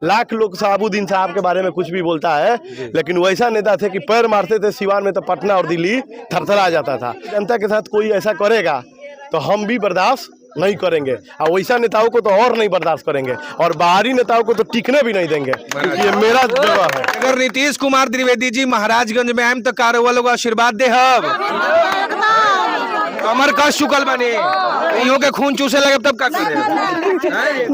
लाख लोग शहाबुद्दीन साहब के बारे में कुछ भी बोलता है, लेकिन वैसा नेता थे कि पैर मारते थे सिवान में तो पटना और दिल्ली थरथरा जाता था। जनता के साथ कोई ऐसा करेगा तो हम भी बर्दाश्त नहीं करेंगे, और वैसा नेताओं को तो और नहीं बर्दाश्त करेंगे, और बाहरी नेताओं को तो टिकने भी नहीं देंगे। ये मेरा जवाब है। अगर नीतीश कुमार द्विवेदी जी महाराजगंज में आए तो कारवा लोग आशीर्वाद दे हब कमर का शुक्ल बने इहो के खून चूसे लगे तब का करे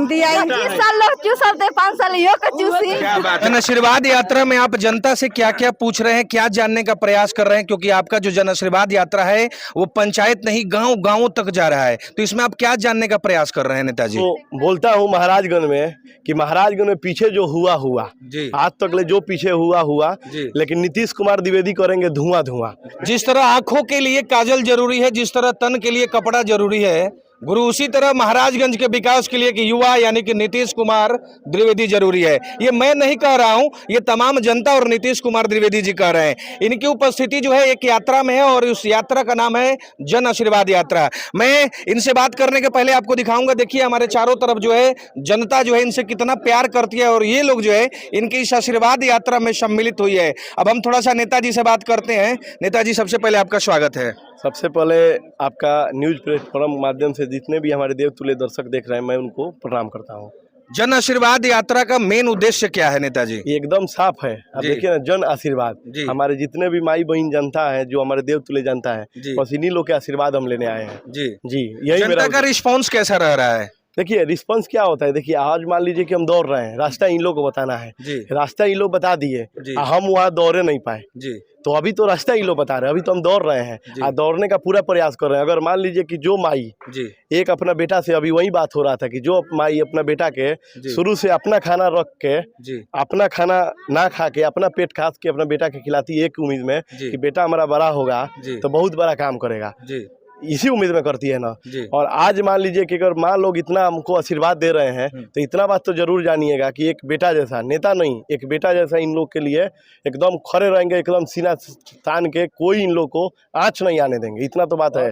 दिया 21 साल लोग चूसते 5 साल इहो के चूसी। क्या बात है। जन आशीर्वाद यात्रा में आप जनता से क्या क्या पूछ रहे हैं, क्या जानने का प्रयास कर रहे हैं, क्योंकि आपका जो जन आशीर्वाद यात्रा है वो पंचायत नहीं गांव गांवों तक जा रहा है, तो इसमें आप क्या जानने का प्रयास कर रहे हैं नेताजी? तो बोलता हूँ महाराजगंज में कि महाराजगंज में पीछे जो हुआ जी। आज तक ले जो पीछे हुआ जी। लेकिन नीतीश कुमार द्विवेदी करेंगे धुआं। जिस तरह आंखों के लिए काजल जरूरी है, जिस तरह तन के लिए कपड़ा जरूरी है, गुरु उसी तरह महाराजगंज के विकास के लिए कि युवा यानी कि नीतीश कुमार द्विवेदी जरूरी है। ये मैं नहीं कह रहा हूं, ये तमाम जनता और नीतीश कुमार द्विवेदी जी कह रहे हैं। इनकी उपस्थिति जो है एक यात्रा में है और उस यात्रा का नाम है जन आशीर्वाद यात्रा। मैं इनसे बात करने के पहले आपको दिखाऊंगा, देखिए हमारे चारों तरफ जो है जनता जो है इनसे कितना प्यार करती है, और ये लोग जो है इनकी इस आशीर्वाद यात्रा में सम्मिलित हुई है। अब हम थोड़ा सा नेताजी से बात करते हैं। नेताजी, सबसे पहले आपका स्वागत है। सबसे पहले आपका न्यूज प्लेटफॉर्म माध्यम से जितने भी हमारे देवतुल्य दर्शक देख रहे हैं, मैं उनको प्रणाम करता हूँ। जन आशीर्वाद यात्रा का मेन उद्देश्य क्या है नेताजी? ये एकदम साफ है। अब जी। देखिए ना, जन आशीर्वाद, जी। हमारे जितने भी माई बहन जनता है, जो हमारे देवतुल्य जनता है, जी। बस इन्हीं लोग के आशीर्वाद हम लेने आए हैं। जी जी, यही जनता मेरा का रिस्पांस कैसा रह रहा है? देखिए रिस्पांस क्या होता है। देखिए आज मान लीजिए कि हम दौड़ रहे हैं, रास्ता इन लोग को बताना है, जी। रास्ता इन लोग बता दिए, जी। हम वहाँ दौड़े नहीं पाए, जी तो अभी तो रास्ता इन लोग बता रहे हैं, अभी तो हम दौड़ रहे हैं जी। और दौड़ने का पूरा प्रयास कर रहे हैं। अगर मान लीजिए कि जो माई जी एक अपना बेटा से, अभी वही बात हो रहा था कि जो माई अपना बेटा के जी। शुरू से अपना खाना रख के, जी अपना खाना ना खा के, अपना पेट खास के अपना बेटा के खिलाती, एक उम्मीद में जी। कि बेटा हमारा बड़ा होगा जी। तो बहुत बड़ा काम करेगा, जी इसी उम्मीद में करती है ना। जी। और आज मान लीजिए कि अगर माँ लोग इतना हमको आशीर्वाद दे रहे हैं, तो इतना बात तो जरूर जानिएगा कि एक बेटा जैसा, नेता नहीं, एक बेटा जैसा इन लोग के लिए एकदम खड़े रहेंगे, एकदम सीना तान के, कोई इन लोग को आँच नहीं आने देंगे, इतना तो बात है।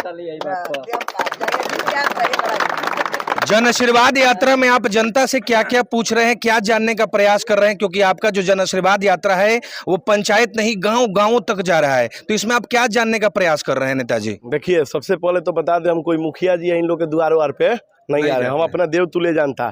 जन आशीर्वाद यात्रा में आप जनता से क्या क्या पूछ रहे हैं, क्या जानने का प्रयास कर रहे हैं, क्योंकि आपका जो जन आशीर्वाद यात्रा है वो पंचायत नहीं गांव गांवों तक जा रहा है, तो इसमें आप क्या जानने का प्रयास कर रहे हैं नेताजी? देखिए सबसे पहले तो बता दें, हम कोई मुखिया जी है इन लोग के द्वार वार पे नहीं आ रहे, हम अपना देवतुल्य जानता,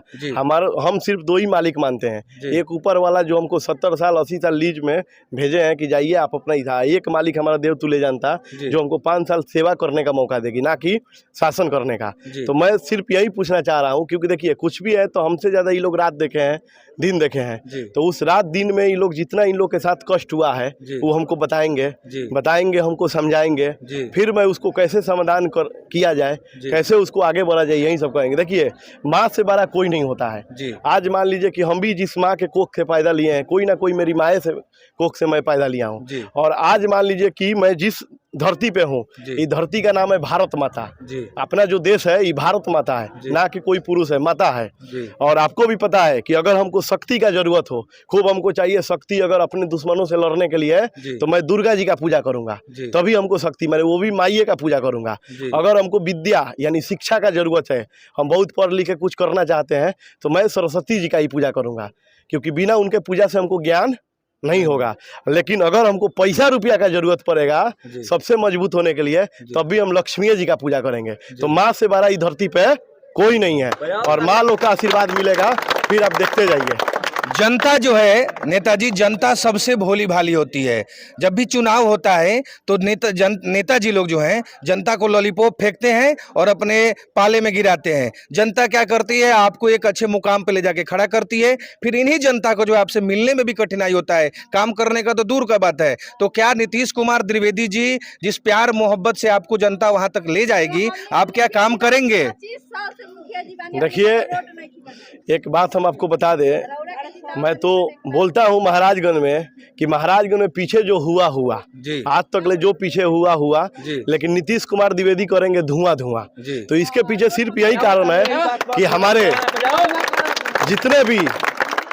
हम सिर्फ 2 ही मालिक मानते हैं। एक ऊपर वाला जो हमको 70 साल 80 साल लीज में भेजे हैं कि जाइए आप अपना ही था, एक मालिक हमारा देवतुल्य जानता जो हमको 5 साल सेवा करने का मौका देगी, ना कि शासन करने का। तो मैं सिर्फ यही पूछना चाह रहा हूँ, क्योंकि देखिए कुछ भी है तो हमसे ज़्यादा ये लोग रात देखे हैं, दिन देखे हैं, तो उस रात दिन में ये लोग जितना इन लोग के साथ कष्ट हुआ है वो हमको बताएंगे, हमको समझाएंगे, फिर मैं उसको कैसे समाधान किया जाए, कैसे उसको आगे बढ़ा जाए, यही सब कहेंगे। देखिए माँ से बड़ा कोई नहीं होता है। आज मान लीजिए कि हम भी जिस माँ के कोख से पैदा लिए हैं, कोई ना कोई मेरी माँ से कोख से मैं पैदा लिया हूँ, और आज मान लीजिए कि मैं जिस धरती पे हूँ, ये धरती का नाम है भारत माता। अपना जो देश है ये भारत माता है, ना कि कोई पुरुष है, माता है। और आपको भी पता है कि अगर हमको शक्ति का जरूरत हो, खूब हमको चाहिए शक्ति, अगर अपने दुश्मनों से लड़ने के लिए, तो मैं दुर्गा जी का पूजा करूंगा, तभी हमको शक्ति मिले, वो भी माइये का पूजा करूंगा। अगर हमको विद्या यानी शिक्षा का जरूरत है, हम बहुत पढ़ लिख के कुछ करना चाहते हैं, तो मैं सरस्वती जी का ही पूजा करूंगा, क्योंकि बिना उनके पूजा से हमको ज्ञान नहीं होगा। लेकिन अगर हमको पैसा रुपया का जरूरत पड़ेगा सबसे मजबूत होने के लिए, तब भी हम लक्ष्मी जी का पूजा करेंगे। तो माँ से बड़ा इस धरती पे कोई नहीं है, और माँ लोग का आशीर्वाद मिलेगा, फिर आप देखते जाइए। जनता जो है नेताजी, जनता सबसे भोली भाली होती है। जब भी चुनाव होता है तो नेताजी लोग जो हैं जनता को लॉलीपॉप फेंकते हैं और अपने पाले में गिराते हैं। जनता क्या करती है, आपको एक अच्छे मुकाम पे ले जाके खड़ा करती है, फिर इन्हीं जनता को जो आपसे मिलने में भी कठिनाई होता है, काम करने का तो दूर का बात है। तो क्या नीतीश कुमार द्विवेदी जी जिस प्यार मोहब्बत से आपको जनता वहां तक ले जाएगी, आप क्या काम करेंगे? देखिए एक बात हम आपको बता दें, मैं तो बोलता हूँ महाराजगंज में कि महाराजगंज में पीछे जो हुआ आज तक ले जो पीछे हुआ लेकिन नीतीश कुमार द्विवेदी करेंगे धुआं। तो इसके पीछे सिर्फ यही कारण है कि हमारे जितने भी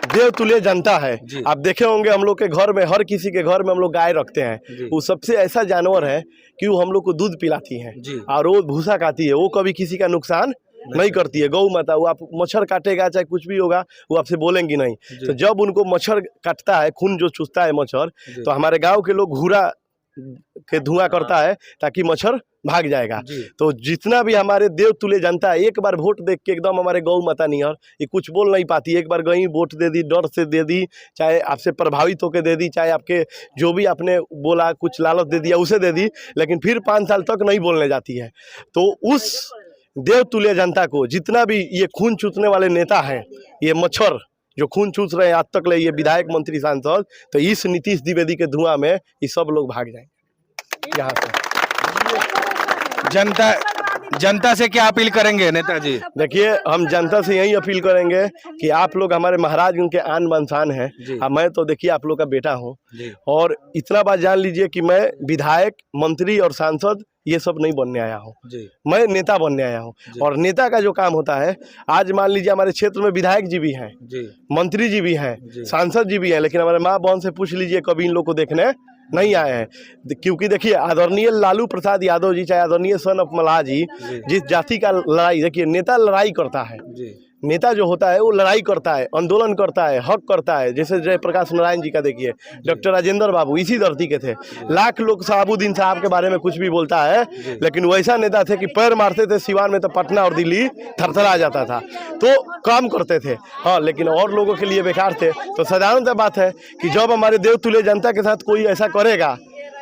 देवतुल्य जनता है, आप देखे होंगे हम लोग के घर में, हर किसी के घर में हम लोग गाय रखते हैं। वो सबसे ऐसा जानवर है कि वो हम लोग को दूध पिलाती है और वो भूसा खाती है, वो कभी किसी का नुकसान नहीं करती है गौ माता। वो आप मच्छर काटेगा चाहे कुछ भी होगा वो आपसे बोलेंगी नहीं। तो जब उनको मच्छर काटता है, खून जो चूसता है मच्छर, तो हमारे गांव के लोग घूरा के धुआं करता है ताकि मच्छर भाग जाएगा। तो जितना भी हमारे देव तुल्य जनता है, एक बार वोट देख के एकदम हमारे गौ माता नियर, ये कुछ बोल नहीं पाती, एक बार गई वोट दे दी, डर से दे दी, चाहे आपसे प्रभावित होकर दे दी, चाहे आपके जो भी आपने बोला कुछ लालच दे दिया उसे दे दी, लेकिन फिर 5 साल तक नहीं बोलने जाती है। तो उस देव तुल्य जनता को जितना भी ये खून चूसने वाले नेता हैं, ये मच्छर जो खून चूस रहे हैं आज तक ले, ये विधायक मंत्री सांसद, तो इस नीतीश द्विवेदी के धुआं में ये सब लोग भाग जाएंगे यहाँ से। जनता से क्या अपील करेंगे नेताजी? देखिए, हम जनता से यही अपील करेंगे कि आप लोग हमारे महाराज उनके आन बान शान हैं। मैं तो देखिए आप लोग का बेटा हूँ, और इतना बात जान लीजिए कि मैं विधायक, मंत्री और सांसद ये सब नहीं बनने आया हूँ, मैं नेता बनने आया हूँ। और नेता का जो काम होता है, आज मान लीजिए हमारे क्षेत्र में विधायक जी भी हैं, मंत्री जी भी हैं, सांसद जी भी हैं, लेकिन हमारे माँ बहन से पूछ लीजिए कभी इन लोग को देखने नहीं आए हैं। क्योंकि देखिए आदरणीय लालू प्रसाद यादव जी, चाहे आदरणीय सन ऑफ मल्लाह जी, जिस जाति का लड़ाई, देखिए नेता लड़ाई करता है, नेता जो होता है वो लड़ाई करता है, आंदोलन करता है, हक करता है। जैसे जयप्रकाश नारायण जी का देखिए, डॉक्टर राजेंद्र बाबू इसी धरती के थे। लाख लोग शहाबुद्दीन साहब के बारे में कुछ भी बोलता है, लेकिन वैसा नेता थे कि पैर मारते थे सिवान में तो पटना और दिल्ली थरथरा जाता था। तो काम करते थे, हाँ, लेकिन और लोगों के लिए बेकार थे। तो साधारण सा बात है कि जब हमारे देव तुल्य जनता के साथ कोई ऐसा करेगा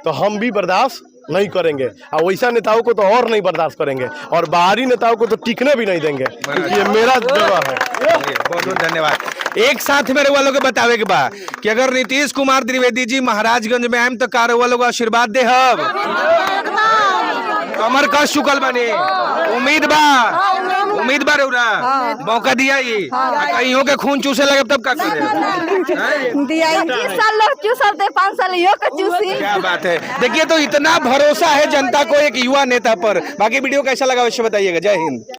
तो हम भी बर्दाश्त नहीं करेंगे, और वैसा नेताओं को तो और नहीं बर्दाश्त करेंगे, और बाहरी नेताओं को तो टिकने भी नहीं देंगे। ये मेरा जवाब है। बहुत बहुत धन्यवाद। एक साथ मेरे वालों को बतावे के बा कि अगर नीतीश कुमार द्विवेदी जी महाराजगंज में आए तो कार वालों को आशीर्वाद दे हब, कमर कस चुकल बने, उम्मीद बा रउरा मौका दिया ही, कहीं हो के खून चूसे लगे तब का करे दिया 20 साल लोग चूसते, 5 साल यो का चूसी। क्या बात है। देखिए, तो इतना भरोसा है जनता को एक युवा नेता पर। बाकी वीडियो कैसा लगा अवश्य बताइएगा। जय हिंद।